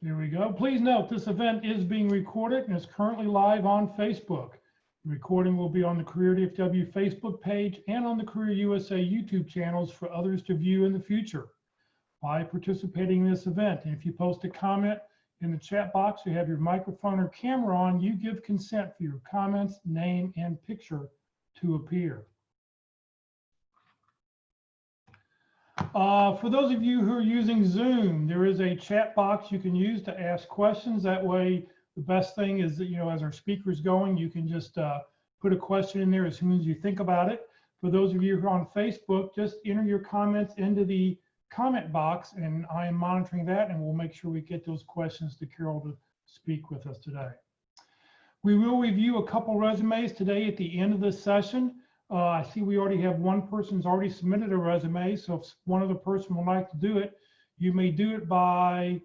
There we go. Please note this event is being recorded and is currently live on Facebook. The recording will be on the Career DFW Facebook page and on the Career USA YouTube channels for others to view in the future. By participating in this event, and if you post a comment in the chat box, you have your microphone or camera on, you give consent for your comments, name, and picture to appear. For those of you who are using Zoom, there is a chat box you can use to ask questions. That way, the best thing is that, as our speaker's going, you can just put a question in there as soon as you think about it. For those of you who are on Facebook, just enter your comments into the comment box, and I am monitoring that, and we'll make sure we get those questions to Carol to speak with us today. We will review a couple resumes today at the end of this session. I see we already have one person's already submitted a resume, so if one other person would like to do it, you may do it by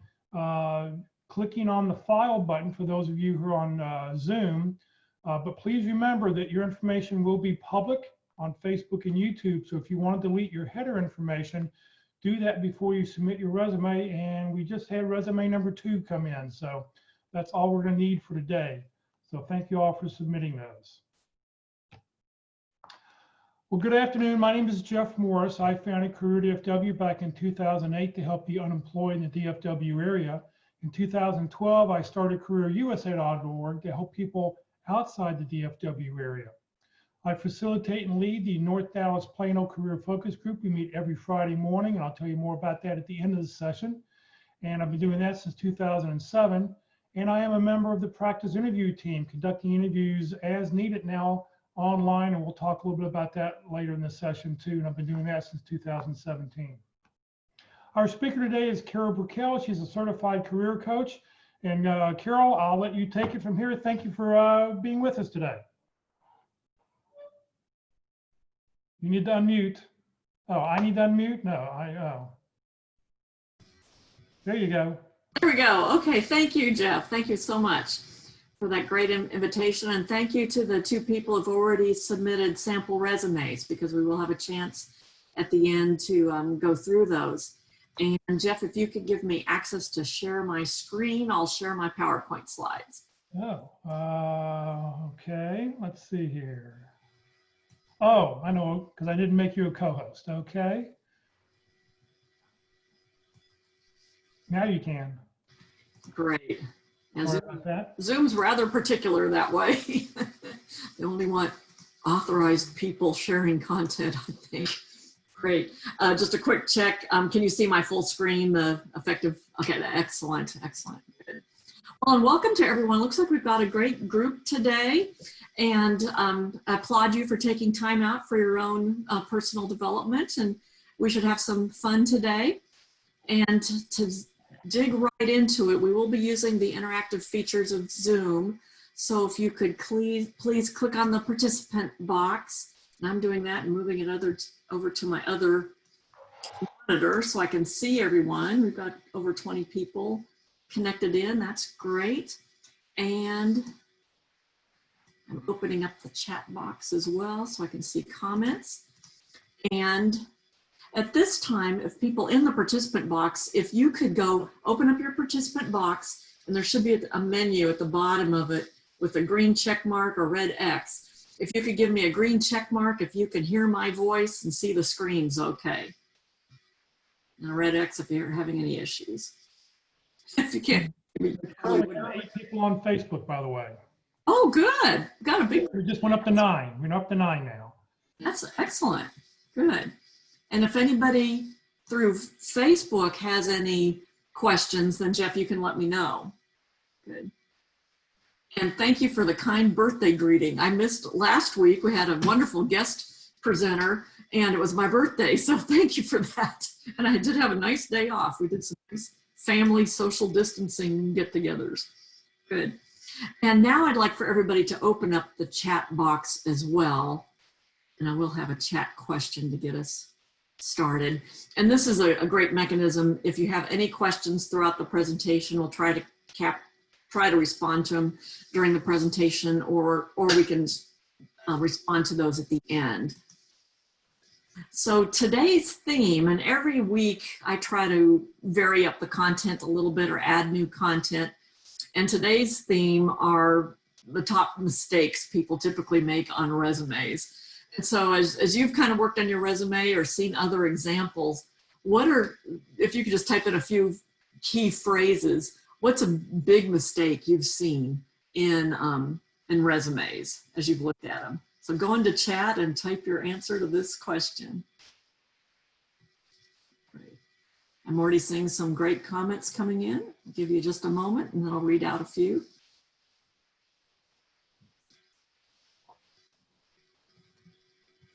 clicking on the file button for those of you who are on Zoom. But please remember that your information will be public on Facebook and YouTube, so if you want to delete your header information, do that before you submit your resume. And we just had resume number 2 come in, so that's all we're going to need for today. So thank you all for submitting those. Well, good afternoon. My name is Jeff Morris. I founded Career DFW back in 2008 to help the unemployed in the DFW area. In 2012, I started CareerUSA.org to help people outside the DFW area. I facilitate and lead the North Dallas Plano Career Focus Group. We meet every Friday morning, and I'll tell you more about that at the end of the session. And I've been doing that since 2007. And I am a member of the practice interview team, conducting interviews as needed now online, and we'll talk a little bit about that later in the session too. And I've been doing that since 2017. Our speaker today is Carol Brickell. She's a certified career coach. And Carol, I'll let you take it from here. Thank you for being with us today. You need to unmute. Oh, I need to unmute? No, oh. There you go. There we go. Okay, thank you, Jeff. Thank you so much for that great invitation, and thank you to the 2 people who've already submitted sample resumes, because we will have a chance at the end to go through those. And Jeff, if you could give me access to share my screen, I'll share my PowerPoint slides. Oh, okay. Let's see here. Oh, I know, because I didn't make you a co-host. Okay. Now you can. Great. Sorry about that. Zoom's rather particular that way. They only want authorized people sharing content, I think. Great. Just a quick check. Can you see my full screen, the effective? Okay, excellent, excellent. Good. Well, and welcome to everyone. Looks like we've got a great group today. And I applaud you for taking time out for your own personal development. And we should have some fun today. And to dig right into it, we will be using the interactive features of Zoom. So if you could please click on the participant box, and I'm doing that and moving it over to my other monitor so I can see everyone. We've got over 20 people connected in. That's great. And I'm opening up the chat box as well so I can see comments. And at this time, if people in the participant box, if you could go open up your participant box, and there should be a menu at the bottom of it with a green check mark or red X. If you could give me a green check mark, if you can hear my voice and see the screens okay. And a red X if you're having any issues. If you can't. We got 8 people on Facebook, by the way. Oh, good. Got a big. We just went up to 9. We're up to 9 now. That's excellent. Good. And if anybody through Facebook has any questions, then Jeff, you can let me know. Good. And thank you for the kind birthday greeting. I missed last week. We had a wonderful guest presenter and it was my birthday. So thank you for that. And I did have a nice day off. We did some nice family social distancing get-togethers. Good. And now I'd like for everybody to open up the chat box as well. And I will have a chat question to get us started. And this is a great mechanism. If you have any questions throughout the presentation, we'll try to respond to them during the presentation, or we can respond to those at the end. So today's theme, and every week I try to vary up the content a little bit or add new content. And today's theme are the top mistakes people typically make on resumes. And so as you've kind of worked on your resume or seen other examples, what are, if you could just type in a few key phrases, what's a big mistake you've seen in resumes as you've looked at them? So go into chat and type your answer to this question. Great. I'm already seeing some great comments coming in. I'll give you just a moment and then I'll read out a few.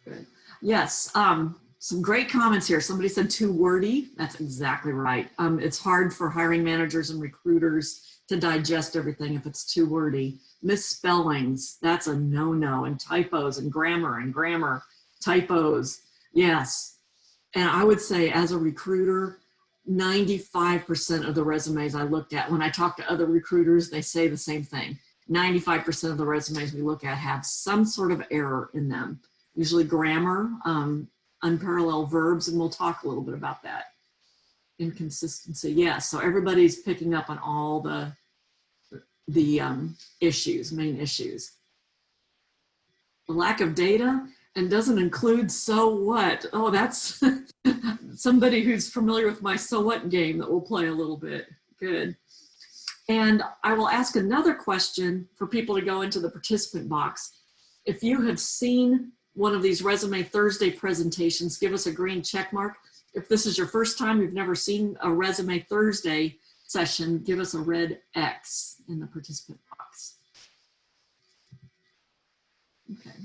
Good. Yes, some great comments here. Somebody said too wordy. That's exactly right. It's hard for hiring managers and recruiters to digest everything if it's too wordy. Misspellings, that's a no-no, and typos and grammar, typos, yes. And I would say as a recruiter, 95% of the resumes I looked at, when I talk to other recruiters, they say the same thing. 95% of the resumes we look at have some sort of error in them, usually grammar, unparalleled verbs, and we'll talk a little bit about that. Inconsistency, yes. So everybody's picking up on all the issues, main issues. The lack of data and doesn't include so what. Oh, that's somebody who's familiar with my so what game that we'll play a little bit. Good. And I will ask another question for people to go into the participant box. If you have seen one of these Resume Thursday presentations, give us a green check mark. If this is your first time, you've never seen a Resume Thursday session, give us a red X in the participant box. Okay.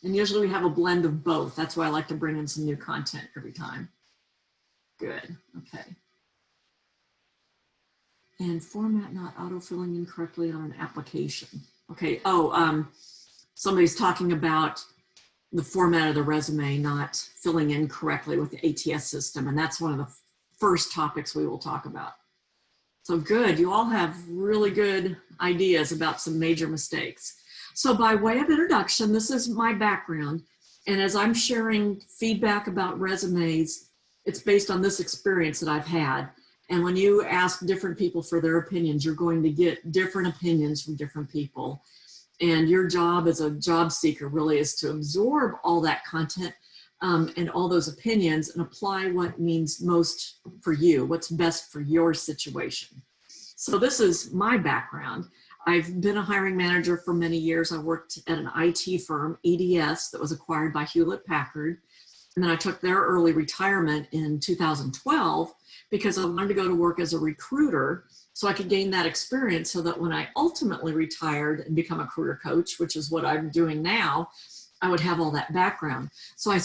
And usually we have a blend of both. That's why I like to bring in some new content every time. Good. Okay. And format not autofilling incorrectly on an application. Okay. Oh, somebody's talking about the format of the resume not filling in correctly with the ATS system. And that's one of the first topics we will talk about. So good, you all have really good ideas about some major mistakes. So by way of introduction, this is my background. And as I'm sharing feedback about resumes, it's based on this experience that I've had. And when you ask different people for their opinions, you're going to get different opinions from different people. And your job as a job seeker really is to absorb all that content and all those opinions and apply what means most for you, what's best for your situation. So this is my background. I've been a hiring manager for many years. I worked at an IT firm, EDS, that was acquired by Hewlett-Packard. And then I took their early retirement in 2012 because I wanted to go to work as a recruiter so I could gain that experience so that when I ultimately retired and become a career coach, which is what I'm doing now, I would have all that background. So I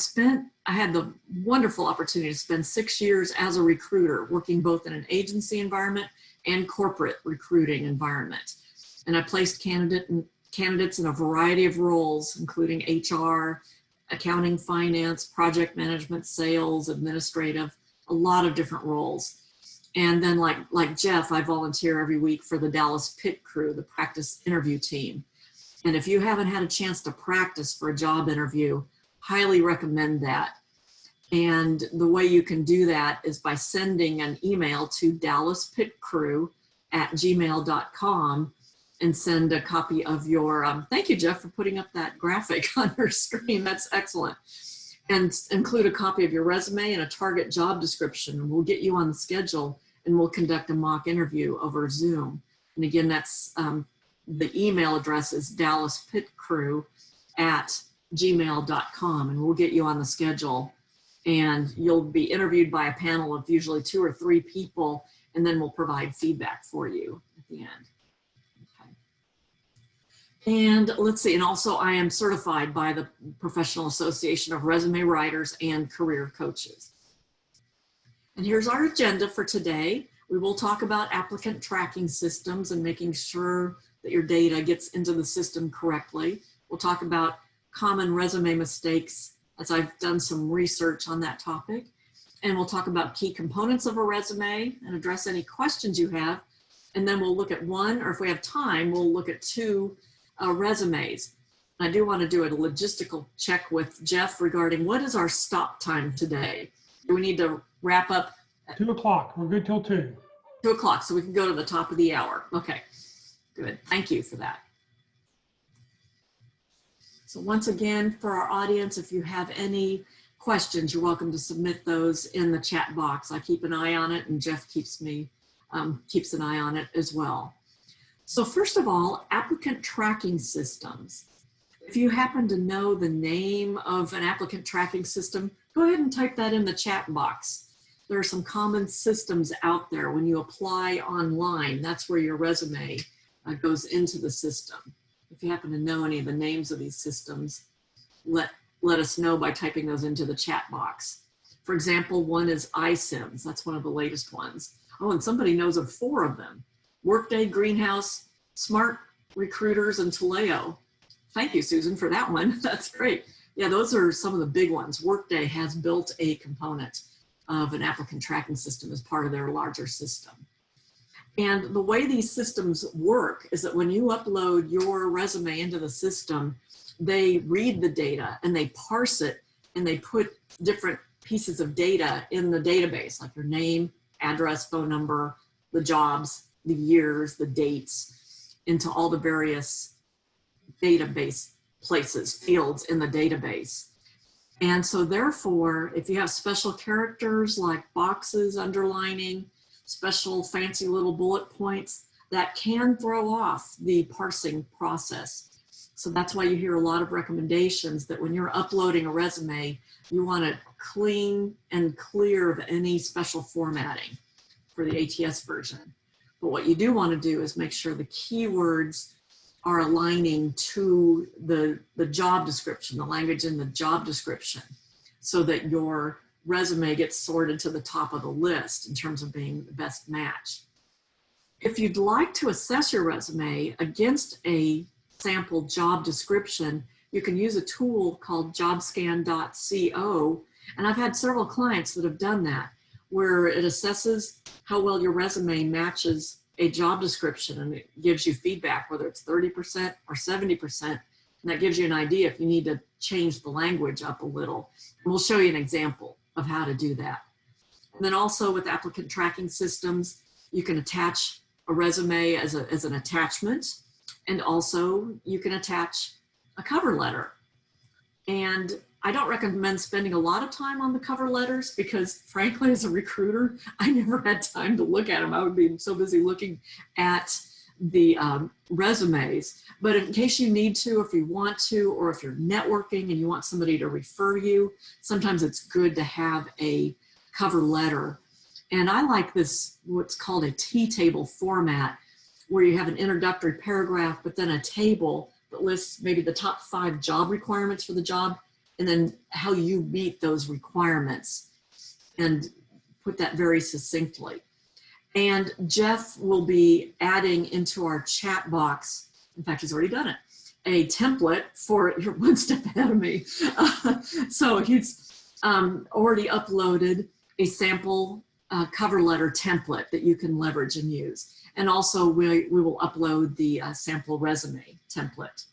had the wonderful opportunity to spend 6 years as a recruiter, working both in an agency environment and corporate recruiting environment. And I placed candidates in a variety of roles, including HR, accounting, finance, project management, sales, administrative, a lot of different roles. And then like Jeff, I volunteer every week for the Dallas Pit Crew, the practice interview team. And if you haven't had a chance to practice for a job interview, highly recommend that. And the way you can do that is by sending an email to dallaspitcrew@gmail.com and send a copy of your, thank you, Jeff, for putting up that graphic on your screen. That's excellent. And include a copy of your resume and a target job description. And we'll get you on the schedule and we'll conduct a mock interview over Zoom. And again, that's the email address is dallaspitcrew@gmail.com, and we'll get you on the schedule. And you'll be interviewed by a panel of usually 2 or 3 people, and then we'll provide feedback for you at the end. And let's see, and also I am certified by the Professional Association of Resume Writers and Career Coaches. And here's our agenda for today. We will talk about applicant tracking systems and making sure that your data gets into the system correctly. We'll talk about common resume mistakes, as I've done some research on that topic. And we'll talk about key components of a resume and address any questions you have. And then we'll look at 1, or if we have time, we'll look at 2 resumes. I do want to do a logistical check with Jeff regarding what is our stop time today. Do we need to wrap up 2 o'clock. We're good till 2. 2 o'clock, so we can go to the top of the hour. Okay, good. Thank you for that. So once again, for our audience, if you have any questions, you're welcome to submit those in the chat box. I keep an eye on it, and Jeff keeps an eye on it as well. So first of all, applicant tracking systems. If you happen to know the name of an applicant tracking system, go ahead and type that in the chat box. There are some common systems out there. When you apply online, that's where your resume goes into the system. If you happen to know any of the names of these systems, let us know by typing those into the chat box. For example, one is iSIMS. That's one of the latest ones. Oh, and somebody knows of 4 of them: Workday, Greenhouse, Smart Recruiters, and Taleo. Thank you, Susan, for that one. That's great. Yeah, those are some of the big ones. Workday has built a component of an applicant tracking system as part of their larger system. And the way these systems work is that when you upload your resume into the system, they read the data and they parse it, and they put different pieces of data in the database, like your name, address, phone number, the jobs, the years, the dates, into all the various database places, fields in the database. And so therefore, if you have special characters like boxes, underlining, special fancy little bullet points, that can throw off the parsing process. So that's why you hear a lot of recommendations that when you're uploading a resume, you want it clean and clear of any special formatting for the ATS version. But what you do want to do is make sure the keywords are aligning to the job description, the language in the job description, so that your resume gets sorted to the top of the list in terms of being the best match. If you'd like to assess your resume against a sample job description, you can use a tool called jobscan.co. And I've had several clients that have done that, where it assesses how well your resume matches a job description, and it gives you feedback, whether it's 30% or 70%. And that gives you an idea if you need to change the language up a little. And we'll show you an example of how to do that. And then also with applicant tracking systems, you can attach a resume as an attachment, and also you can attach a cover letter. And I don't recommend spending a lot of time on the cover letters because, frankly, as a recruiter, I never had time to look at them. I would be so busy looking at the resumes. But in case you need to, if you want to, or if you're networking and you want somebody to refer you, sometimes it's good to have a cover letter. And I like this, what's called a T-table format, where you have an introductory paragraph, but then a table that lists maybe the top 5 job requirements for the job, and then how you meet those requirements, and put that very succinctly. And Jeff will be adding into our chat box, in fact, he's already done it, a template for, you're one step ahead of me. So he's already uploaded a sample cover letter template that you can leverage and use. And also we will upload the sample resume template.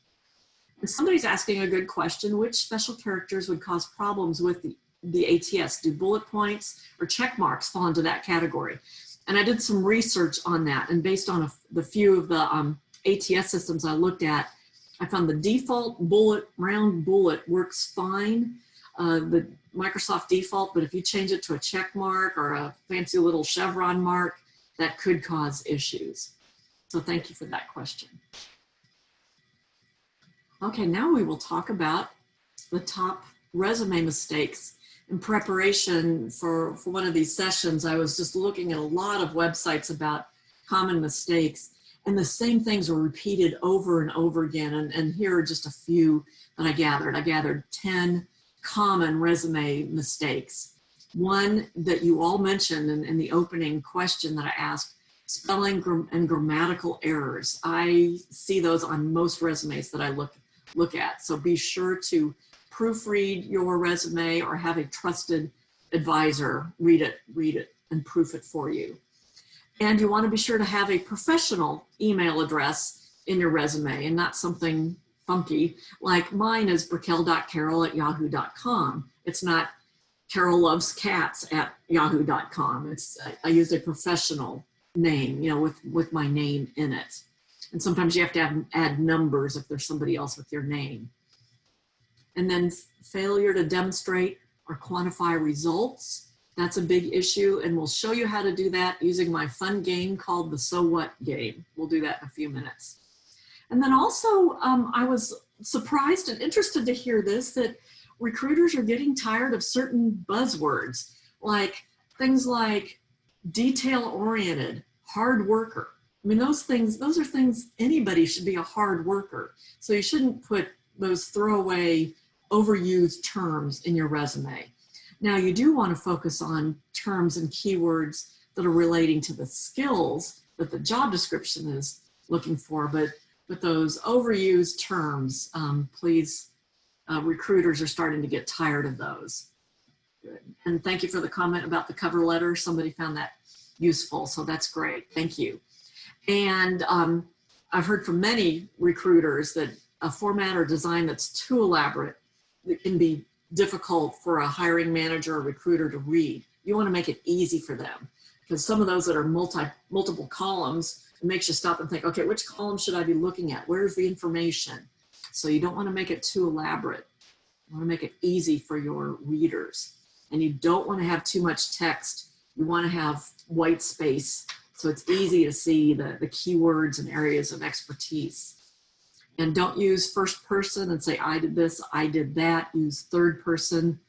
And somebody's asking a good question: which special characters would cause problems with the ATS? Do bullet points or check marks fall into that category? And I did some research on that, and based on the few of the ATS systems I looked at, I found the default bullet, round bullet, works fine, the Microsoft default, but if you change it to a check mark or a fancy little chevron mark, that could cause issues. So thank you for that question. Okay, now we will talk about the top resume mistakes. In preparation for one of these sessions, I was just looking at a lot of websites about common mistakes, and the same things were repeated over and over again. And here are just a few that I gathered. I gathered 10 common resume mistakes. One that you all mentioned in the opening question that I asked: spelling and grammatical errors. I see those on most resumes that I look at. So be sure to proofread your resume or have a trusted advisor read it and proof it for you. And you want to be sure to have a professional email address in your resume and not something funky. Like mine is brickell.carol@yahoo.com. It's not carollovescats@yahoo.com. I used a professional name, you know, with my name in it. And sometimes you have to add numbers if there's somebody else with your name. And then failure to demonstrate or quantify results. That's a big issue, and we'll show you how to do that using my fun game called the So What game. We'll do that in a few minutes. And then also, I was surprised and interested to hear this, that recruiters are getting tired of certain buzzwords, like things like detail-oriented, hard worker. I mean, those are things, anybody should be a hard worker. So you shouldn't put those throwaway, overused terms in your resume. Now, you do want to focus on terms and keywords that are relating to the skills that the job description is looking for, but those overused terms, please, recruiters are starting to get tired of those. Good. And thank you for the comment about the cover letter. Somebody found that useful, so that's great. Thank you. And I've heard from many recruiters that a format or design that's too elaborate, it can be difficult for a hiring manager or recruiter to read. You want to make it easy for them, because some of those that are multiple columns, it makes you stop and think, okay, which column should I be looking at? Where's the information? So you don't want to make it too elaborate. You want to make it easy for your readers. And you don't want to have too much text. You want to have white space so it's easy to see the keywords and areas of expertise. And don't use first person and say, I did this, I did that. Use third person,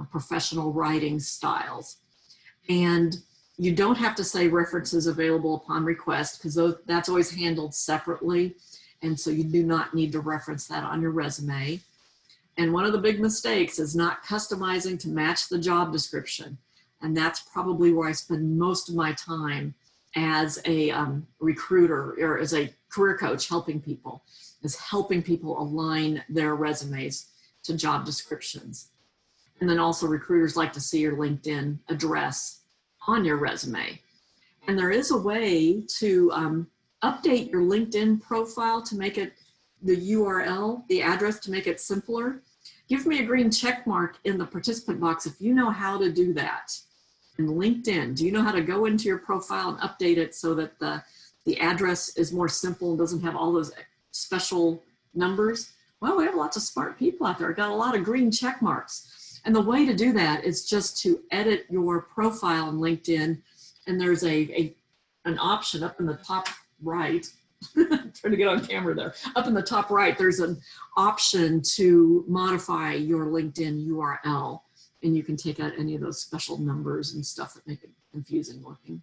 professional writing styles. And you don't have to say references available upon request, because that's always handled separately. And so you do not need to reference that on your resume. And one of the big mistakes is not customizing to match the job description. And that's probably where I spend most of my time as a recruiter or as a career coach helping people, is helping people align their resumes to job descriptions. And then also recruiters like to see your LinkedIn address on your resume. And there is a way to update your LinkedIn profile to make it the URL, the address, to make it simpler. Give me a green check mark in the participant box if you know how to do that. In LinkedIn, do you know how to go into your profile and update it so that the address is more simple and doesn't have all those special numbers? Well, we have lots of smart people out there. Got a lot of green check marks. And the way to do that is just to edit your profile on LinkedIn. And there's an option up in the top right. Trying to get on camera there. Up in the top right, there's an option to modify your LinkedIn URL. And you can take out any of those special numbers and stuff that make it confusing looking.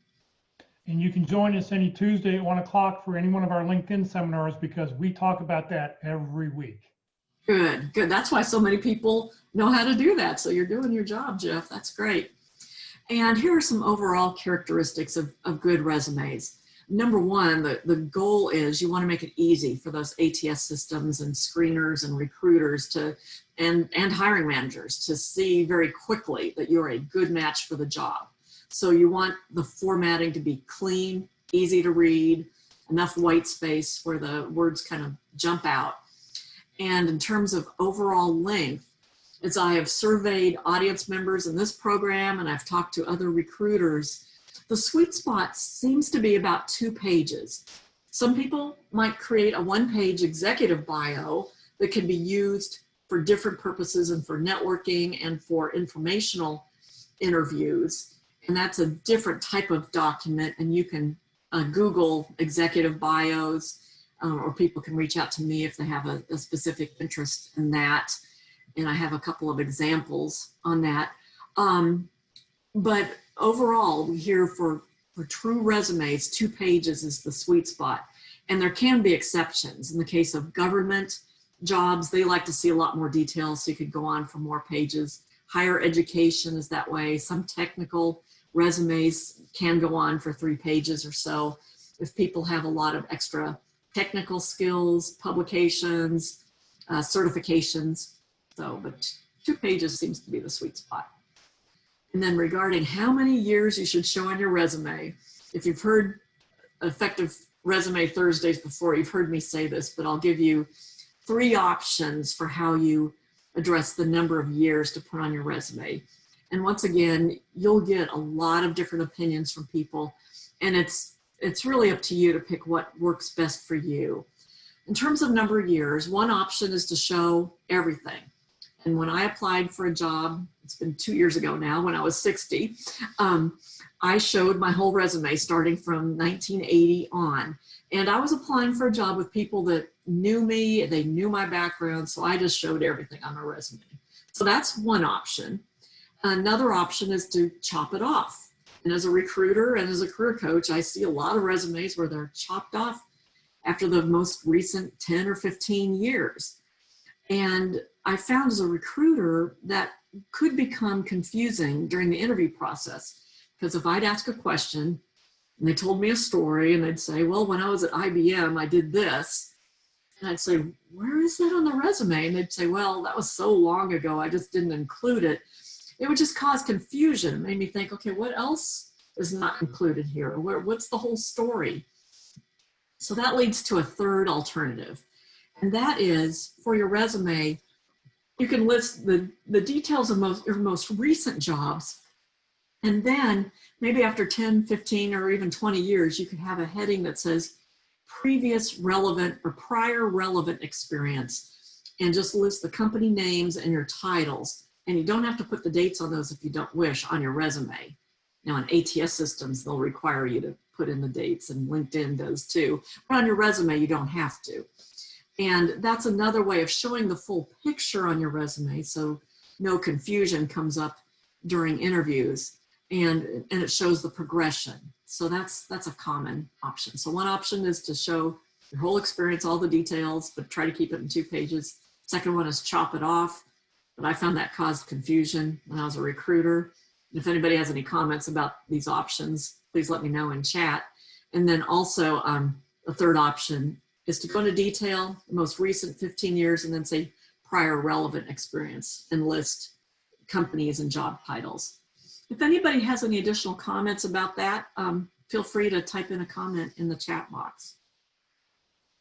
And you can join us any Tuesday at 1 o'clock for any one of our LinkedIn seminars, because we talk about that every week. Good, good. That's why so many people know how to do that. So you're doing your job, Jeff. That's great. And here are some overall characteristics of good resumes. Number one, the goal is you want to make it easy for those ATS systems and screeners and recruiters and hiring managers to see very quickly that you're a good match for the job. So you want the formatting to be clean, easy to read, enough white space where the words kind of jump out. And in terms of overall length, as I have surveyed audience members in this program and I've talked to other recruiters, the sweet spot seems to be about 2 pages. Some people might create a 1-page executive bio that can be used for different purposes and for networking and for informational interviews. And that's a different type of document, and you can Google executive bios, or people can reach out to me if they have a specific interest in that. And I have a couple of examples on that. But overall, we hear for true resumes, 2 pages is the sweet spot. And there can be exceptions. In the case of government jobs, they like to see a lot more detail, so you could go on for more pages. Higher education is that way. Some technical resumes can go on for 3 pages or so if people have a lot of extra technical skills, publications, certifications. So, but 2 pages seems to be the sweet spot. And then regarding how many years you should show on your resume, if you've heard Effective Resume Thursdays before, you've heard me say this, but I'll give you 3 options for how you address the number of years to put on your resume. And once again, you'll get a lot of different opinions from people, and it's really up to you to pick what works best for you. In terms of number of years, one option is to show everything. And when I applied for a job, it's been 2 years ago now, when I was 60, I showed my whole resume starting from 1980 on. And I was applying for a job with people that knew me, they knew my background, so I just showed everything on my resume. So that's one option. Another option is to chop it off. And as a recruiter and as a career coach, I see a lot of resumes where they're chopped off after the most recent 10 or 15 years. And I found as a recruiter that could become confusing during the interview process. Because if I'd ask a question and they told me a story and they'd say, well, when I was at IBM, I did this. And I'd say, where is that on the resume? And they'd say, well, that was so long ago, I just didn't include it. It would just cause confusion. It made me think, okay, what else is not included here? What's the whole story? So that leads to a third alternative. And that is, for your resume, you can list the details of your most recent jobs. And then maybe after 10, 15, or even 20 years, you could have a heading that says previous relevant or prior relevant experience, and just list the company names and your titles. And you don't have to put the dates on those if you don't wish on your resume. Now in ATS systems, they'll require you to put in the dates, and LinkedIn does too. But on your resume, you don't have to. And that's another way of showing the full picture on your resume, so no confusion comes up during interviews, and it shows the progression. So that's a common option. So one option is to show your whole experience, all the details, but try to keep it in 2 pages. Second one is chop it off, but I found that caused confusion when I was a recruiter. If anybody has any comments about these options, please let me know in chat. And then also a third option is to go into detail, the most recent 15 years, and then say prior relevant experience and list companies and job titles. If anybody has any additional comments about that, feel free to type in a comment in the chat box.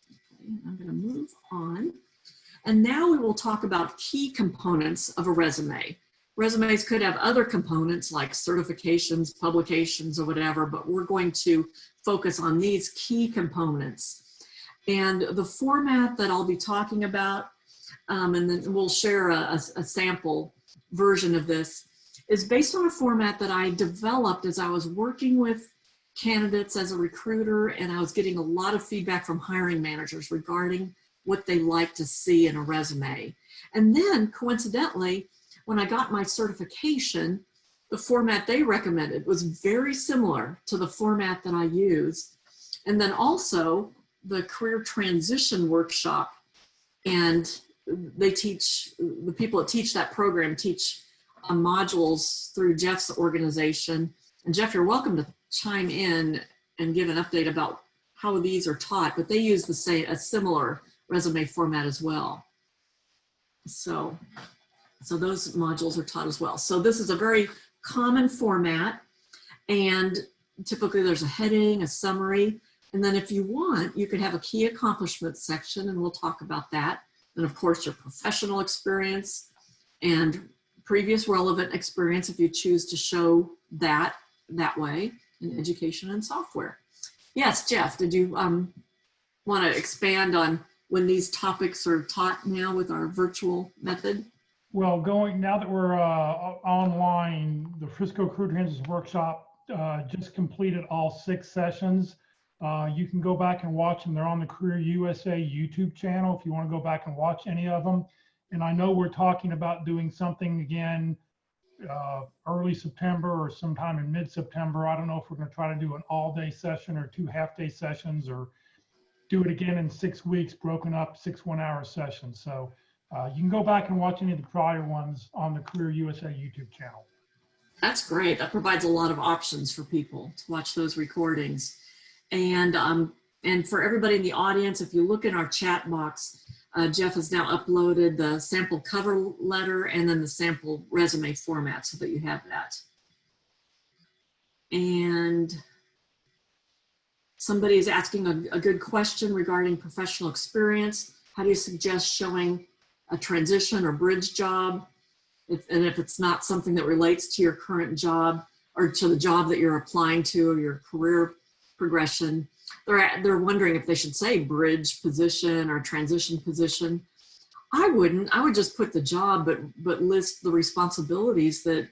Okay, I'm going to move on. And now we will talk about key components of a resume. Resumes could have other components like certifications, publications, or whatever, but we're going to focus on these key components. And the format that I'll be talking about, and then we'll share a sample version of this, is based on a format that I developed as I was working with candidates as a recruiter, and I was getting a lot of feedback from hiring managers regarding what they like to see in a resume. And then coincidentally, when I got my certification, the format they recommended was very similar to the format that I used. And then also the career transition workshop, and they teach, the people that teach that program teach modules through Jeff's organization. And Jeff, you're welcome to chime in and give an update about how these are taught, but they use a similar resume format as well. So those modules are taught as well. So this is a very common format, and typically there's a heading, a summary, and then if you want, you could have a key accomplishments section, and we'll talk about that. And of course, your professional experience and previous relevant experience if you choose to show that way in education and software. Yes, Jeff, did you want to expand on when these topics are taught now with our virtual method? Well, now that we're online, the Frisco Career Transition Workshop just completed all 6 sessions. You can go back and watch them. They're on the Career USA YouTube channel if you want to go back and watch any of them. And I know we're talking about doing something again early September or sometime in mid-September. I don't know if we're going to try to do an all-day session or 2 half-day sessions, or do it again in 6 weeks, broken up 6 one-hour sessions. So you can go back and watch any of the prior ones on the Career USA YouTube channel. That's great. That provides a lot of options for people to watch those recordings. And for everybody in the audience, if you look in our chat box, Jeff has now uploaded the sample cover letter and then the sample resume format so that you have that. And somebody is asking a good question regarding professional experience. How do you suggest showing a transition or bridge job? And if it's not something that relates to your current job or to the job that you're applying to or your career progression, they're wondering if they should say bridge position or transition position. I wouldn't. I would just put the job, but list the responsibilities that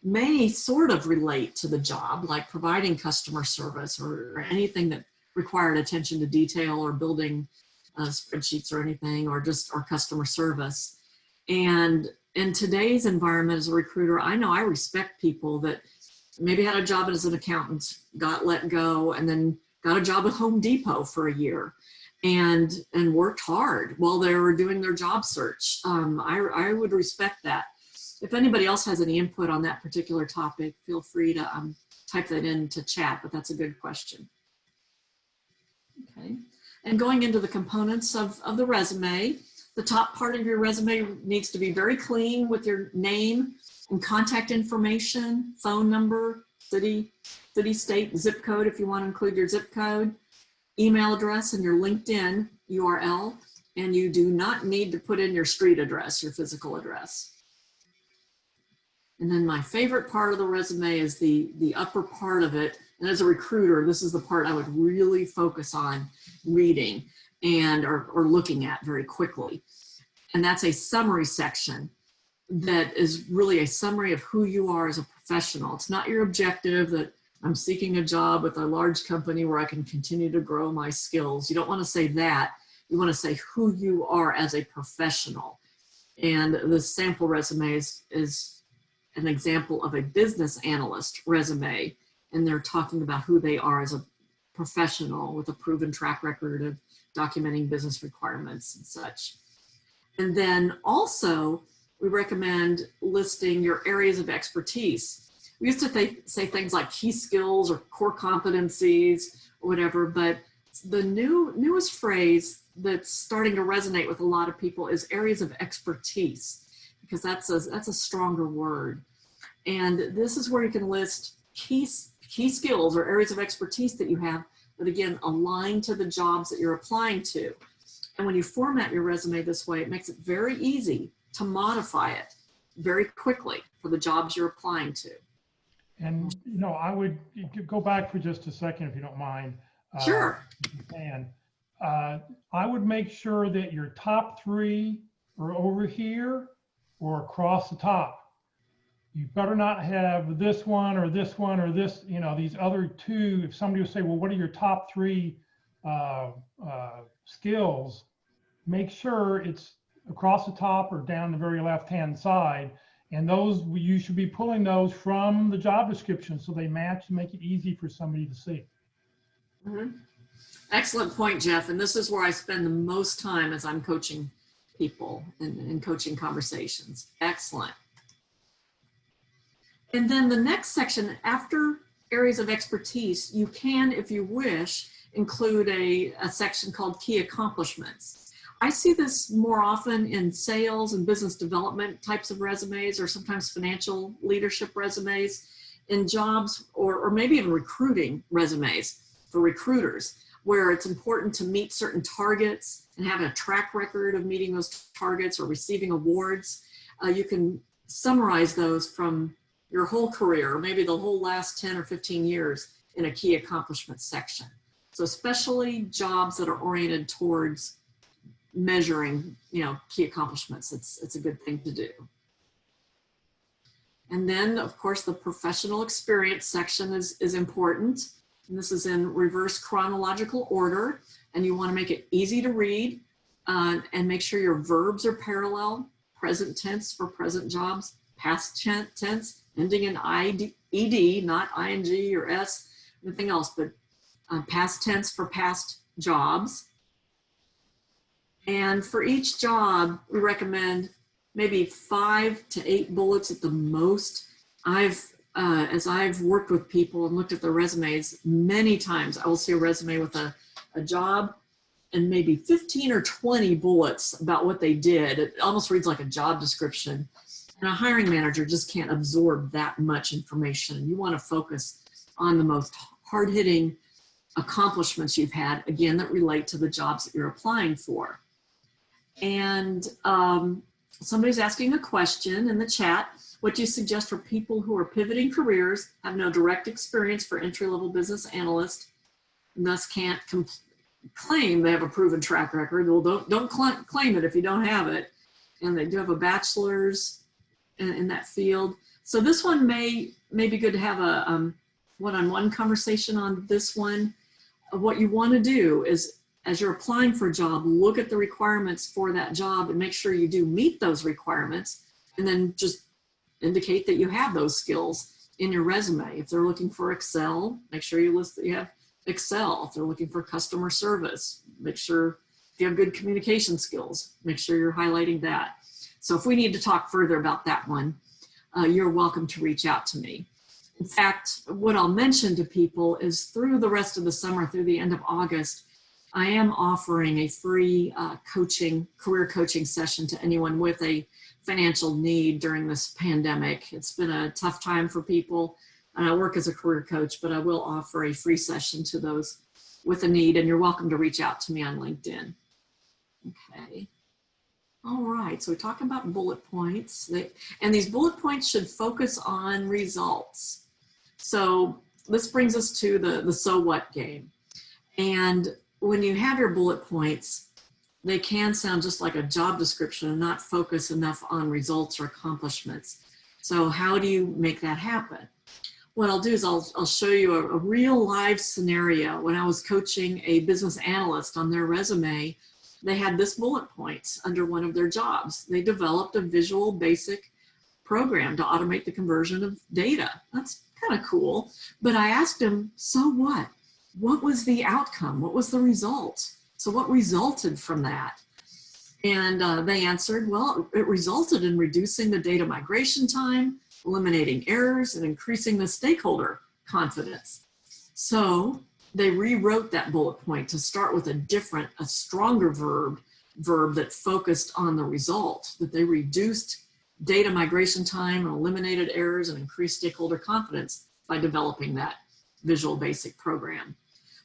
may sort of relate to the job, like providing customer service or anything that required attention to detail or building spreadsheets or anything, or customer service. And in today's environment as a recruiter, I know I respect people that maybe had a job as an accountant, got let go, and then got a job at Home Depot for a year and worked hard while they were doing their job search. I would respect that. If anybody else has any input on that particular topic, feel free to type that into chat, but that's a good question. Okay, and going into the components of the resume, the top part of your resume needs to be very clean with your name and contact information, phone number, city, state, zip code if you want to include your zip code, email address, and your LinkedIn URL. And you do not need to put in your street address, your physical address. And then my favorite part of the resume is the upper part of it. And as a recruiter, this is the part I would really focus on reading and or looking at very quickly. And that's a summary section that is really a summary of who you are as a professional. It's not your objective that I'm seeking a job with a large company where I can continue to grow my skills. You don't want to say that. You want to say who you are as a professional. And the sample resume is an example of a business analyst resume. And they're talking about who they are as a professional with a proven track record of documenting business requirements and such. And then also, we recommend listing your areas of expertise. We used to say things like key skills or core competencies or whatever, but the newest phrase that's starting to resonate with a lot of people is areas of expertise, because that's a stronger word. And this is where you can list key skills or areas of expertise that you have that, again, align to the jobs that you're applying to. And when you format your resume this way, it makes it very easy to modify it very quickly for the jobs you're applying to. And, you know, I would go back for just a second, if you don't mind. Sure. If you can. I would make sure that your top three are over here or across the top. You better not have this one or this one or this, you know, these other two. If somebody would say, well, what are your top three skills? Make sure it's across the top or down the very left-hand side. And those, you should be pulling those from the job description so they match and make it easy for somebody to see. Mm-hmm. Excellent point, Jeff. And this is where I spend the most time as I'm coaching people and coaching conversations. Excellent. And then the next section, after areas of expertise, you can, if you wish, include a section called key accomplishments. I see this more often in sales and business development types of resumes, or sometimes financial leadership resumes, in jobs, or maybe even recruiting resumes for recruiters, where it's important to meet certain targets and have a track record of meeting those targets or receiving awards. You can summarize those from your whole career, or maybe the whole last 10 or 15 years, in a key accomplishments section. So especially jobs that are oriented towards measuring, you know, key accomplishments, it's a good thing to do. And then, of course, the professional experience section is important. And this is in reverse chronological order, and you want to make it easy to read and make sure your verbs are parallel, present tense for present jobs, past tense, ending in ed, not ing or s, anything else, but past tense for past jobs. And for each job, we recommend maybe 5 to 8 bullets at the most. As I've worked with people and looked at their resumes, many times I will see a resume with a job and maybe 15 or 20 bullets about what they did. It almost reads like a job description. And a hiring manager just can't absorb that much information. You want to focus on the most hard-hitting accomplishments you've had, again, that relate to the jobs that you're applying for. And somebody's asking a question in the chat. What do you suggest for people who are pivoting careers, have no direct experience for entry-level business analyst, and thus can't claim they have a proven track record? Well, don't claim it if you don't have it. And they do have a bachelor's in that field. So this one may be good to have a one-on-one conversation on this one. What you want to do is, as you're applying for a job, look at the requirements for that job and make sure you do meet those requirements, and then just indicate that you have those skills in your resume. If they're looking for Excel, make sure you list that you have Excel. If they're looking for customer service, make sure if you have good communication skills, make sure you're highlighting that. So if we need to talk further about that one, you're welcome to reach out to me. In fact, what I'll mention to people is through the rest of the summer, through the end of August, I am offering a free career coaching session to anyone with a financial need during this pandemic. It's been a tough time for people, and I work as a career coach, but I will offer a free session to those with a need, and you're welcome to reach out to me on LinkedIn. Okay. All right, so we're talking about bullet points, and these bullet points should focus on results. So this brings us to the so what game. And when you have your bullet points, they can sound just like a job description and not focus enough on results or accomplishments. So how do you make that happen? What I'll do is I'll show you a real live scenario. When I was coaching a business analyst on their resume, they had this bullet points under one of their jobs. They developed a visual basic program to automate the conversion of data. That's kind of cool. But I asked him, so what? What was the outcome? What was the result? So what resulted from that? And they answered, well, it resulted in reducing the data migration time, eliminating errors, and increasing the stakeholder confidence. So they rewrote that bullet point to start with a stronger verb that focused on the result, that they reduced data migration time and eliminated errors and increased stakeholder confidence by developing that visual basic program.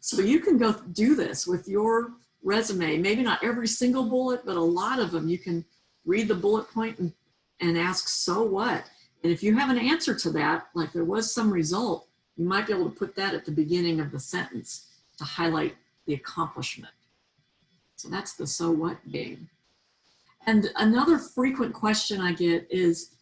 So you can go do this with your resume, maybe not every single bullet, but a lot of them. You can read the bullet point and ask, so what? And if you have an answer to that, like there was some result, you might be able to put that at the beginning of the sentence to highlight the accomplishment. So that's the so what game. And another frequent question I get is,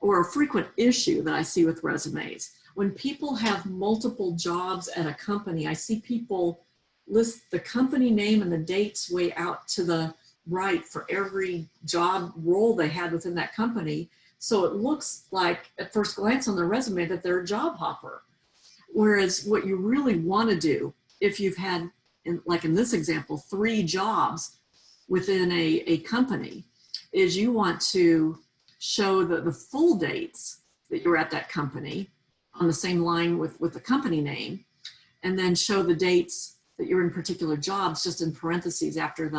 or a frequent issue that I see with resumes, when people have multiple jobs at a company, I see people list the company name and the dates way out to the right for every job role they had within that company. So it looks like at first glance on their resume that they're a job hopper. Whereas what you really want to do, if you've had, like in this example, 3 jobs within a company, is you want to show the full dates that you're at that company on the same line with the company name, and then show the dates that you're in particular jobs just in parentheses after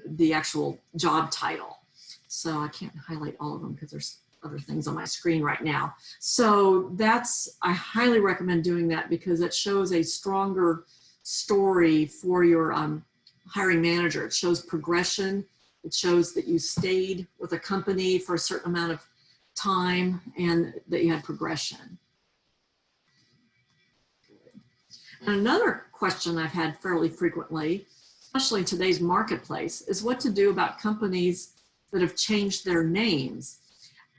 the actual job title. So I can't highlight all of them because there's other things on my screen right now. So I highly recommend doing that because it shows a stronger story for your hiring manager. It shows progression. It shows that you stayed with a company for a certain amount of time and that you had progression. And another question I've had fairly frequently, especially in today's marketplace, is what to do about companies that have changed their names.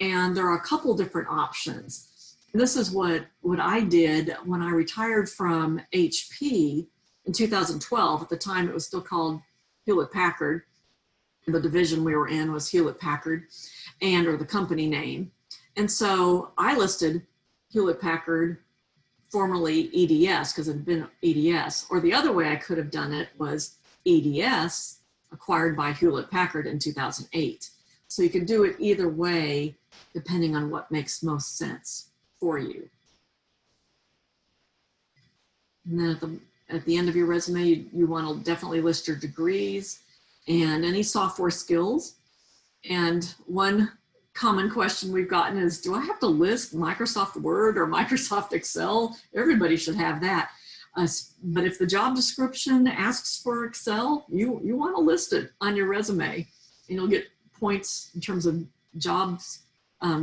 And there are a couple different options. And this is what I did when I retired from HP in 2012. At the time, it was still called Hewlett-Packard. The division we were in was Hewlett-Packard, or the company name. And so I listed Hewlett-Packard, formerly EDS, because it had been EDS. Or the other way I could have done it was EDS, acquired by Hewlett-Packard in 2008. So you can do it either way, depending on what makes most sense for you. And then at the end of your resume, you want to definitely list your degrees and any software skills. And one common question we've gotten is, do I have to list Microsoft Word or Microsoft Excel? Everybody should have that. But if the job description asks for Excel, you want to list it on your resume, and you'll get points in terms of jobs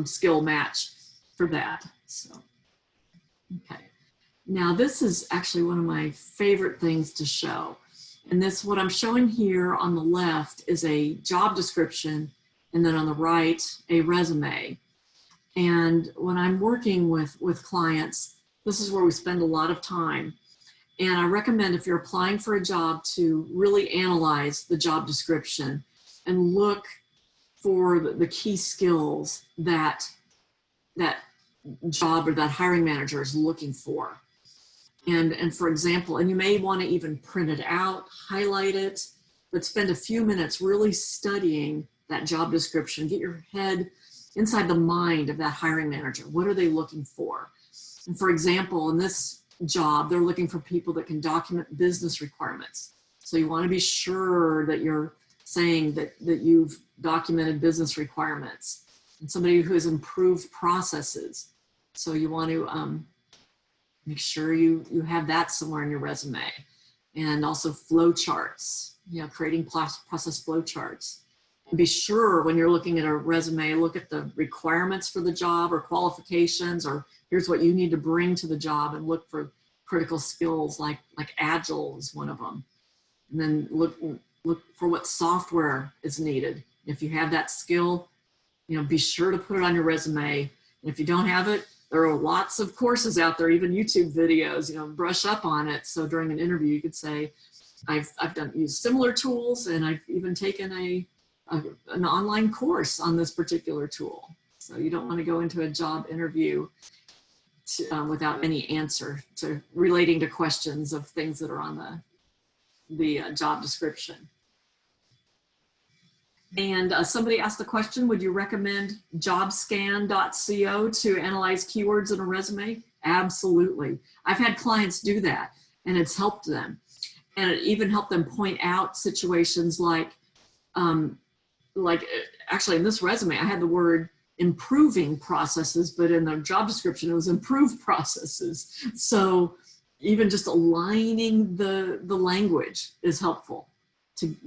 skill match for that. So, okay. Now this is actually one of my favorite things to show. And this, what I'm showing here on the left is a job description, and then on the right, a resume. And when I'm working with clients, this is where we spend a lot of time. And I recommend, if you're applying for a job, to really analyze the job description and look for the key skills that that job or that hiring manager is looking for. And for example, and you may want to even print it out, highlight it, but spend a few minutes really studying that job description. Get your head inside the mind of that hiring manager. What are they looking for? And for example, in this job, they're looking for people that can document business requirements. So you want to be sure that you're saying that you've documented business requirements, and somebody who has improved processes. So you want to make sure you have that somewhere in your resume. And also flow charts, creating process flow charts. And be sure when you're looking at a resume, look at the requirements for the job or qualifications, or here's what you need to bring to the job, and look for critical skills like Agile is one of them. And then look for what software is needed. If you have that skill, be sure to put it on your resume. And if you don't have it, there are lots of courses out there, even YouTube videos, brush up on it. So during an interview, you could say, I've used similar tools, and I've even taken an online course on this particular tool. So you don't want to go into a job interview without any answer to relating to questions of things that are on the job description. And somebody asked the question, would you recommend jobscan.co to analyze keywords in a resume? Absolutely. I've had clients do that, and it's helped them. And it even helped them point out situations like actually in this resume, I had the word improving processes, but in the job description, it was improved processes. So even just aligning the language is helpful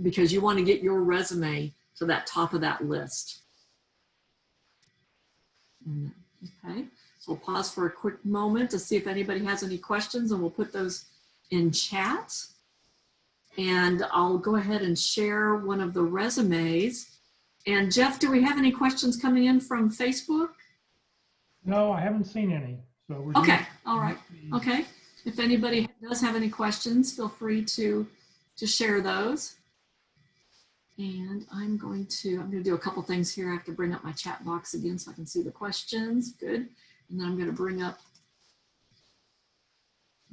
because you want to get your resume to that top of that list. Okay, so we'll pause for a quick moment to see if anybody has any questions, and we'll put those in chat. And I'll go ahead and share one of the resumes. And Jeff, do we have any questions coming in from Facebook? No, I haven't seen any. So we're okay, all right. Okay, if anybody does have any questions, feel free to share those. And I'm going to do a couple things here. I have to bring up my chat box again so I can see the questions. Good. And then I'm going to bring up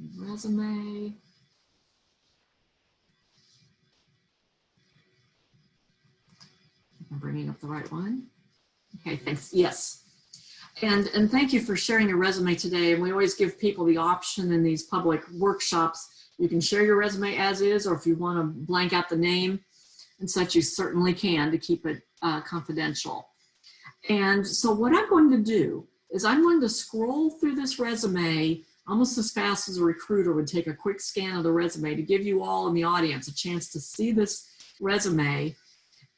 the resume. I'm bringing up the right one. Okay, thanks. Yes. And thank you for sharing your resume today. And we always give people the option in these public workshops. You can share your resume as is, or if you want to blank out the name and such, you certainly can, to keep it confidential. And so what I'm going to do is I'm going to scroll through this resume almost as fast as a recruiter would take a quick scan of the resume to give you all in the audience a chance to see this resume.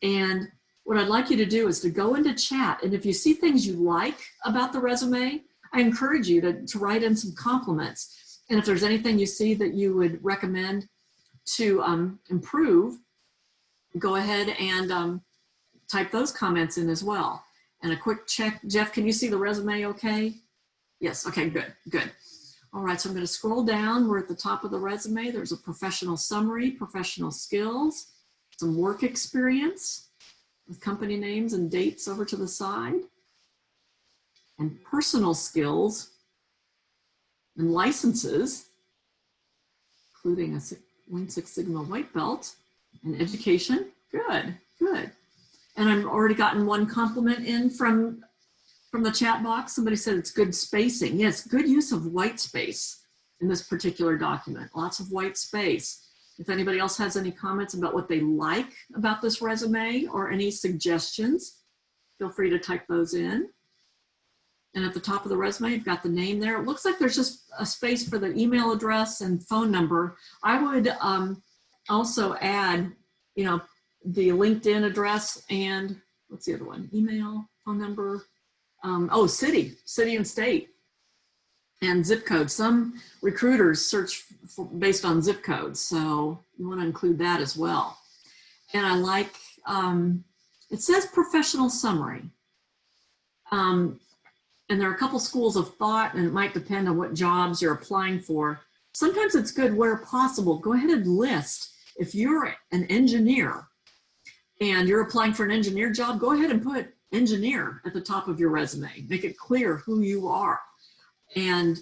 And what I'd like you to do is to go into chat, and if you see things you like about the resume, I encourage you to write in some compliments. And if there's anything you see that you would recommend to improve, go ahead and type those comments in as well. And a quick check, Jeff, can you see the resume okay? Yes, okay, good, good. All right, so I'm going to scroll down. We're at the top of the resume. There's a professional summary, professional skills, some work experience with company names and dates over to the side, and personal skills and licenses, including a Lean Six Sigma white belt, and education. Good, good. And I've already gotten one compliment in from the chat box. Somebody said it's good spacing. Yes, good use of white space in this particular document. Lots of white space. If anybody else has any comments about what they like about this resume or any suggestions, feel free to type those in. And at the top of the resume, you've got the name there. It looks like there's just a space for the email address and phone number. I would also add, you know, the LinkedIn address and what's the other one? Email, phone number. Oh, city and state, and zip code. Some recruiters search based on zip codes, so you want to include that as well. And I like, it says professional summary. And there are a couple schools of thought, and it might depend on what jobs you're applying for. Sometimes it's good where possible, go ahead and list. If you're an engineer and you're applying for an engineer job, go ahead and put engineer at the top of your resume. Make it clear who you are. And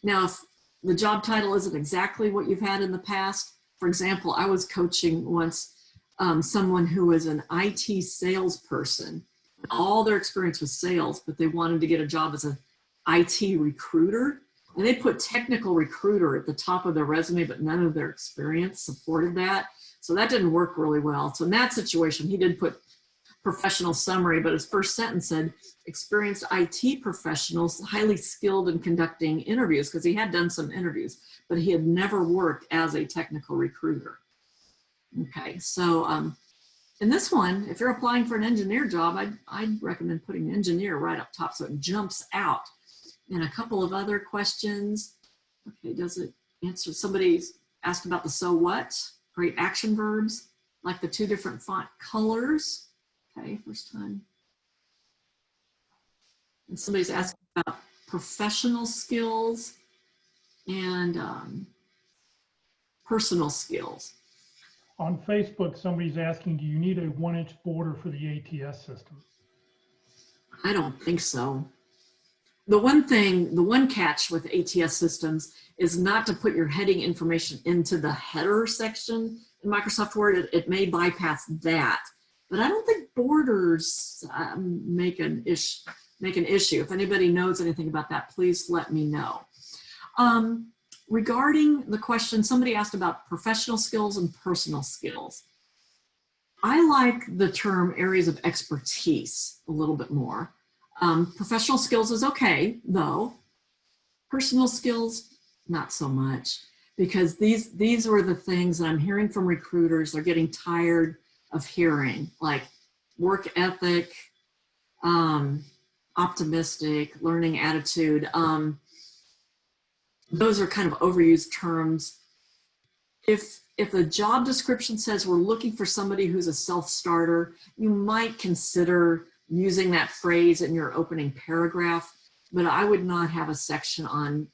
now if the job title isn't exactly what you've had in the past, for example, I was coaching once someone who was an IT salesperson. All their experience was sales, but they wanted to get a job as an IT recruiter. And they put technical recruiter at the top of their resume, but none of their experience supported that. So that didn't work really well. So in that situation, he did put professional summary, but his first sentence said, experienced IT professionals, highly skilled in conducting interviews, because he had done some interviews, but he had never worked as a technical recruiter. Okay, so in this one, if you're applying for an engineer job, I'd recommend putting engineer right up top so it jumps out. And a couple of other questions. Okay, does it answer? Somebody's asked about the so what, great action verbs, like the 2 different font colors. Okay, first time. And somebody's asking about professional skills and personal skills. On Facebook, somebody's asking, do you need a 1-inch border for the ATS system? I don't think so. The one catch with ATS systems is not to put your heading information into the header section in Microsoft Word. It may bypass that, but I don't think borders make an issue. If anybody knows anything about that, please let me know. Regarding the question, somebody asked about professional skills and personal skills. I like the term areas of expertise a little bit more. Professional skills is okay, though. Personal skills, not so much, because these were the things that I'm hearing from recruiters. They're getting tired of hearing, like work ethic, optimistic, learning attitude. Those are kind of overused terms. If the job description says we're looking for somebody who's a self-starter, you might consider using that phrase in your opening paragraph, but I would not have a section on